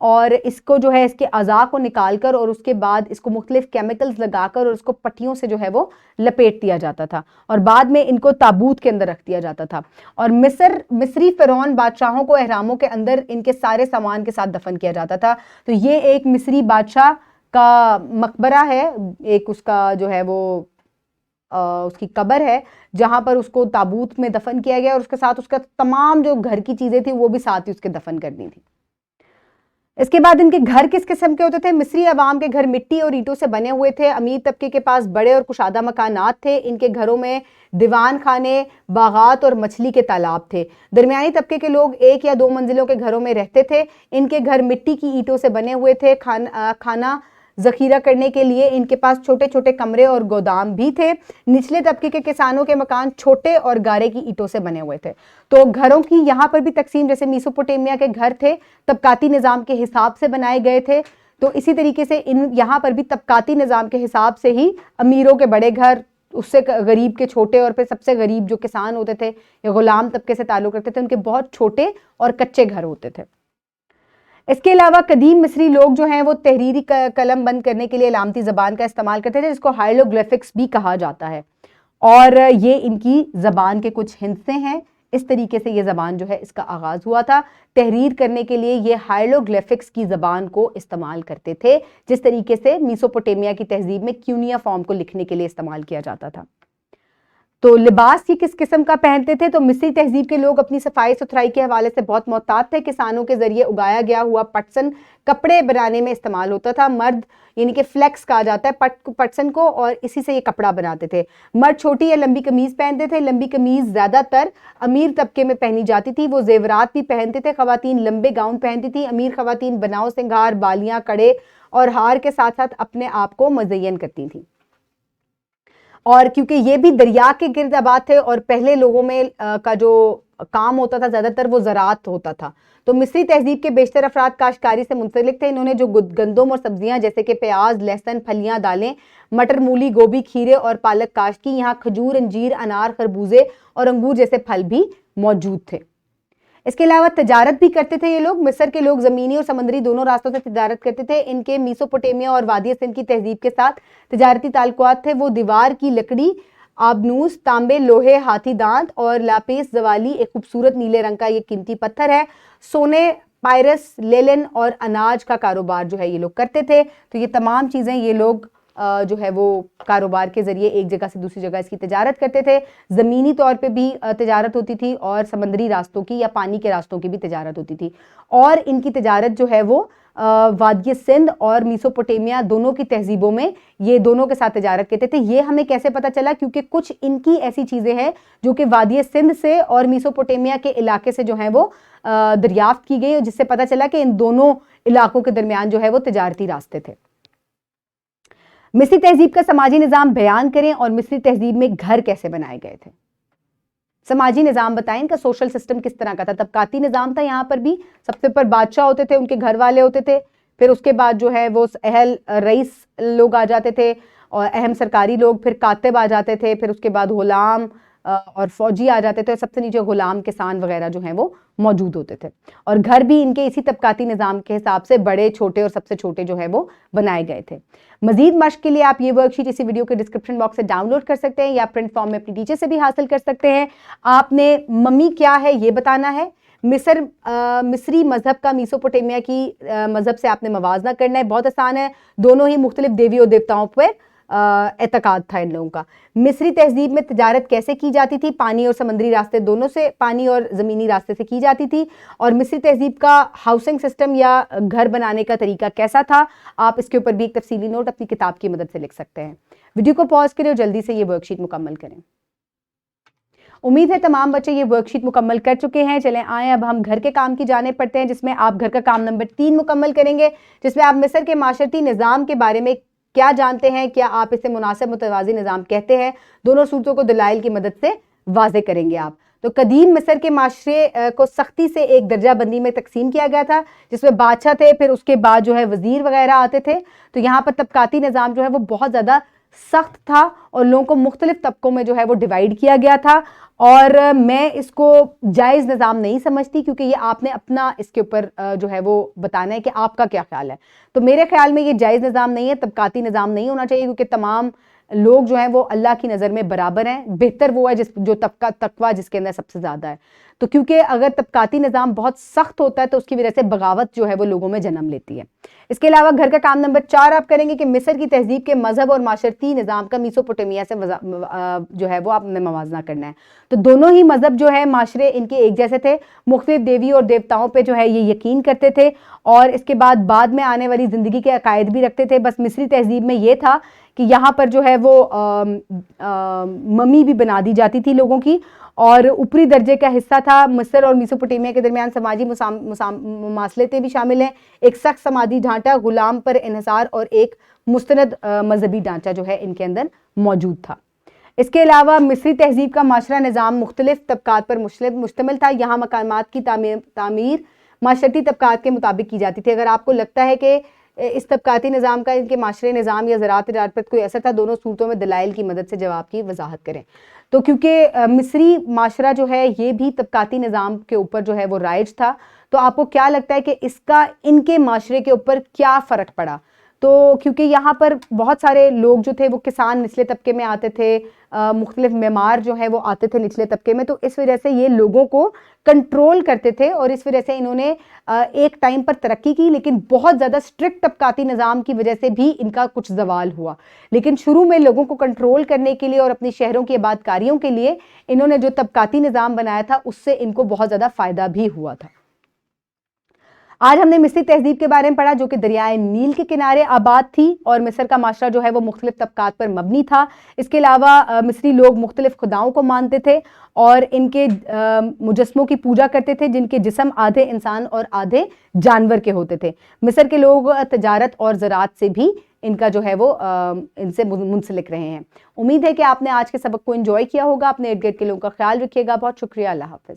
اور اس کو جو ہے اس کے اعضاء کو نکال کر اور اس کے بعد اس کو مختلف کیمیکلز لگا کر اور اس کو پٹیوں سے جو ہے وہ لپیٹ دیا جاتا تھا اور بعد میں ان کو تابوت کے اندر رکھ دیا جاتا تھا. اور مصری فرعون بادشاہوں کو احراموں کے اندر ان کے سارے سامان کے ساتھ دفن کیا جاتا تھا. تو یہ ایک مصری بادشاہ کا مقبرہ ہے, ایک اس کا جو ہے وہ اس کی قبر ہے جہاں پر اس کو تابوت میں دفن کیا گیا اور اس کے ساتھ اس کا تمام جو گھر کی چیزیں تھیں وہ بھی ساتھ ہی اس کے دفن کرنی تھی. اس کے بعد ان کے گھر کس قسم کے ہوتے تھے؟ مصری عوام کے گھر مٹی اور اینٹوں سے بنے ہوئے تھے. امیر طبقے کے پاس بڑے اور کشادہ مکانات تھے. ان کے گھروں میں دیوان خانے, باغات اور مچھلی کے تالاب تھے. درمیانی طبقے کے لوگ 1 یا 2 منزلوں کے گھروں میں رہتے تھے. ان کے گھر مٹی کی اینٹوں سے بنے ہوئے تھے. کھانا ذخیرہ کرنے کے لیے ان کے پاس چھوٹے چھوٹے کمرے اور گودام بھی تھے. نچلے طبقے کے کسانوں کے مکان چھوٹے اور گارے کی اینٹوں سے بنے ہوئے تھے. تو گھروں کی یہاں پر بھی تقسیم, جیسے میسوپوٹیمیا کے گھر تھے طبقاتی نظام کے حساب سے بنائے گئے تھے, تو اسی طریقے سے یہاں پر بھی طبقاتی نظام کے حساب سے ہی امیروں کے بڑے گھر, اس سے غریب کے چھوٹے, اور پھر سب سے غریب جو کسان ہوتے تھے یا غلام طبقے سے تعلق رکھتے تھے ان کے بہت چھوٹے اور کچے گھر ہوتے تھے. اس کے علاوہ قدیم مصری لوگ جو ہیں وہ تحریری قلم بند کرنے کے لیے علامتی زبان کا استعمال کرتے تھے جس کو ہائیروگلیفکس بھی کہا جاتا ہے, اور یہ ان کی زبان کے کچھ ہندسے ہیں. اس طریقے سے یہ زبان جو ہے اس کا آغاز ہوا تھا. تحریر کرنے کے لیے یہ ہائیروگلیفکس کی زبان کو استعمال کرتے تھے, جس طریقے سے میسوپوٹیمیا کی تہذیب میں کیونیا فارم کو لکھنے کے لیے استعمال کیا جاتا تھا. تو لباس یہ کس قسم کا پہنتے تھے؟ تو مصری تہذیب کے لوگ اپنی صفائی ستھرائی کے حوالے سے بہت محتاط تھے. کسانوں کے ذریعے اگایا گیا ہوا پٹسن کپڑے بنانے میں استعمال ہوتا تھا. مرد یعنی کہ فلیکس کہا جاتا ہے پٹسن کو, اور اسی سے یہ کپڑا بناتے تھے. مرد چھوٹی یا لمبی قمیض پہنتے تھے. لمبی قمیض زیادہ تر امیر طبقے میں پہنی جاتی تھی. وہ زیورات بھی پہنتے تھے. خواتین لمبے گاؤن پہنتی تھی. امیر خواتین بناؤ سنگھار, بالیاں, کڑے اور ہار کے ساتھ ساتھ اپنے آپ کو مزین کرتی تھیں. اور کیونکہ یہ بھی دریا کے گرد آباد تھے اور پہلے لوگوں میں کا جو کام ہوتا تھا زیادہ تر وہ زراعت ہوتا تھا, تو مصری تہذیب کے بیشتر افراد کاشتکاری سے منسلک تھے. انہوں نے جو گندم اور سبزیاں جیسے کہ پیاز, لہسن, پھلیاں, دالیں, مٹر, مولی, گوبھی, کھیرے اور پالک کاشت کی. یہاں کھجور, انجیر, انار, خربوزے اور انگور جیسے پھل بھی موجود تھے. اس کے علاوہ تجارت بھی کرتے تھے یہ لوگ. مصر کے لوگ زمینی اور سمندری دونوں راستوں سے تجارت کرتے تھے. ان کے میسوپوٹیمیا اور وادی سندھ کی تہذیب کے ساتھ تجارتی تعلقات تھے. وہ دیوار کی لکڑی, آبنوس, تانبے, لوہے, ہاتھی دانت اور لاپیس زوالی, ایک خوبصورت نیلے رنگ کا یہ قیمتی پتھر ہے, سونے, پائرس, لیلن اور اناج کا کاروبار جو ہے یہ لوگ کرتے تھے. تو یہ تمام چیزیں یہ لوگ جو ہے وہ کاروبار کے ذریعے ایک جگہ سے دوسری جگہ اس کی تجارت کرتے تھے. زمینی طور پہ بھی تجارت ہوتی تھی اور سمندری راستوں کی یا پانی کے راستوں کی بھی تجارت ہوتی تھی. اور ان کی تجارت جو ہے وہ وادی سندھ اور میسوپوٹیمیا دونوں کی تہذیبوں میں یہ دونوں کے ساتھ تجارت کرتے تھے. یہ ہمیں کیسے پتہ چلا؟ کیونکہ کچھ ان کی ایسی چیزیں ہیں جو کہ وادی سندھ سے اور میسوپوٹیمیا کے علاقے سے جو ہیں وہ دریافت کی گئی, جس سے پتہ چلا کہ ان دونوں علاقوں کے درمیان جو ہے وہ تجارتی راستے تھے. مصری تہذیب کا سماجی نظام بیان کریں اور مصری تہذیب میں گھر کیسے بنائے گئے تھے. سماجی نظام بتائیں, ان کا سوشل سسٹم کس طرح کا تھا. طبقاتی نظام تھا. یہاں پر بھی سب سے اوپر بادشاہ ہوتے تھے, ان کے گھر والے ہوتے تھے, پھر اس کے بعد جو ہے وہ اہل رئیس لوگ آ جاتے تھے اور اہم سرکاری لوگ, پھر کاتب آ جاتے تھے, پھر اس کے بعد غلام اور فوجی آ جاتے تھے, سب سے نیچے غلام, کسان وغیرہ جو ہیں وہ موجود ہوتے تھے. اور گھر بھی ان کے اسی طبقاتی نظام کے حساب سے بڑے, چھوٹے اور سب سے چھوٹے جو ہے وہ بنائے گئے تھے. مزید مشق کے لیے آپ یہ ورک شیٹ اسی ویڈیو کے ڈسکرپشن باکس سے ڈاؤن لوڈ کر سکتے ہیں یا پرنٹ فارم میں اپنی ٹیچر سے بھی حاصل کر سکتے ہیں. آپ نے ممی کیا ہے یہ بتانا ہے. مصری مذہب کا میسوپوٹیمیا کی مذہب سے آپ نے موازنہ کرنا ہے. بہت آسان ہے, دونوں ہی مختلف دیوی اور دیوتاؤں پر اعتقاد تھا ان لوگوں کا. مصری تہذیب میں تجارت کیسے کی جاتی تھی؟ پانی اور سمندری راستے دونوں سے, پانی اور زمینی راستے سے کی جاتی تھی. اور مصری تہذیب کا ہاؤسنگ سسٹم یا گھر بنانے کا طریقہ کیسا تھا؟ آپ اس کے اوپر بھی ایک تفصیلی نوٹ اپنی کتاب کی مدد سے لکھ سکتے ہیں. ویڈیو کو پاز کریں اور جلدی سے یہ ورک شیٹ مکمل کریں. امید ہے تمام بچے یہ ورک شیٹ مکمل کر چکے ہیں. چلیں آئیں اب ہم گھر کے کام کی جانب پڑھتے ہیں, جس میں آپ گھر کا کام نمبر 3 مکمل کریں گے, جس میں آپ مصر کے معاشرتی نظام کے بارے میں کیا جانتے ہیں, کیا آپ اسے مناسب متوازی نظام کہتے ہیں. دونوں صورتوں کو دلائل کی مدد سے واضح کریں گے آپ. تو قدیم مصر کے معاشرے کو سختی سے ایک درجہ بندی میں تقسیم کیا گیا تھا, جس میں بادشاہ تھے, پھر اس کے بعد جو ہے وزیر وغیرہ آتے تھے. تو یہاں پر طبقاتی نظام جو ہے وہ بہت زیادہ سخت تھا اور لوگوں کو مختلف طبقوں میں جو ہے وہ ڈیوائیڈ کیا گیا تھا، اور میں اس کو جائز نظام نہیں سمجھتی، کیونکہ یہ آپ نے اپنا اس کے اوپر جو ہے وہ بتانا ہے کہ آپ کا کیا خیال ہے. تو میرے خیال میں یہ جائز نظام نہیں ہے، طبقاتی نظام نہیں ہونا چاہیے، کیونکہ تمام لوگ جو ہیں وہ اللہ کی نظر میں برابر ہیں. بہتر وہ ہے جو طبقہ تقویٰ جس کے اندر سب سے زیادہ ہے. تو کیونکہ اگر طبقاتی نظام بہت سخت ہوتا ہے تو اس کی وجہ سے بغاوت جو ہے وہ لوگوں میں جنم لیتی ہے. اس کے علاوہ گھر کا کام نمبر 4 آپ کریں گے کہ مصر کی تہذیب کے مذہب اور معاشرتی نظام کا میسوپوٹیمیا سے جو ہے وہ آپ نے موازنہ کرنا ہے. تو دونوں ہی مذہب جو ہے معاشرے ان کے ایک جیسے تھے، مختلف دیوی اور دیوتاؤں پہ جو ہے یہ یقین کرتے تھے، اور اس کے بعد میں آنے والی زندگی کے عقائد بھی رکھتے تھے. بس مصری تہذیب میں یہ تھا کہ یہاں پر جو ہے وہ ممی بھی بنا دی جاتی تھی لوگوں کی، اور اوپری درجے کا حصہ تھا. مصر اور میسوپوٹیمیا کے درمیان سماجی مماثلتیں بھی شامل ہیں. ایک سخت سماجی ڈھانچہ، غلام پر انحصار، اور ایک مستند مذہبی ڈھانچہ جو ہے ان کے اندر موجود تھا. اس کے علاوہ مصری تہذیب کا معاشرہ نظام مختلف طبقات پر مشتمل تھا. یہاں مقامات کی تعمیر معاشرتی طبقات کے مطابق کی جاتی تھی. اگر آپ کو لگتا ہے کہ اس طبقاتی نظام کا ان کے معاشرے نظام یا زراعت تجارت پر کوئی اثر تھا، دونوں صورتوں میں دلائل کی مدد سے جواب کی وضاحت کریں. تو کیونکہ مصری معاشرہ جو ہے یہ بھی طبقاتی نظام کے اوپر جو ہے وہ رائج تھا، تو آپ کو کیا لگتا ہے کہ اس کا ان کے معاشرے کے اوپر کیا فرق پڑا؟ تو کیونکہ یہاں پر بہت سارے لوگ جو تھے وہ کسان نچلے طبقے میں آتے تھے، مختلف معمار جو ہے وہ آتے تھے نچلے طبقے میں، تو اس وجہ سے یہ لوگوں کو کنٹرول کرتے تھے، اور اس وجہ سے انہوں نے ایک ٹائم پر ترقی کی، لیکن بہت زیادہ سٹرکٹ طبقاتی نظام کی وجہ سے بھی ان کا کچھ زوال ہوا. لیکن شروع میں لوگوں کو کنٹرول کرنے کے لیے اور اپنی شہروں کی آباد کاریوں کے لیے انہوں نے جو طبقاتی نظام بنایا تھا اس سے ان کو بہت زیادہ فائدہ بھی ہوا تھا. آج ہم نے مصری تہذیب کے بارے میں پڑھا جو کہ دریائے نیل کے کنارے آباد تھی، اور مصر کا معاشرہ جو ہے وہ مختلف طبقات پر مبنی تھا. اس کے علاوہ مصری لوگ مختلف خداؤں کو مانتے تھے اور ان کے مجسموں کی پوجا کرتے تھے، جن کے جسم آدھے انسان اور آدھے جانور کے ہوتے تھے. مصر کے لوگ تجارت اور زراعت سے بھی ان کا جو ہے وہ ان سے منسلک رہے ہیں. امید ہے کہ آپ نے آج کے سبق کو انجوائے کیا ہوگا. اپنے ارد گرد کے لوگوں کا خیال رکھیے گا. بہت شکریہ. اللہ حافظ.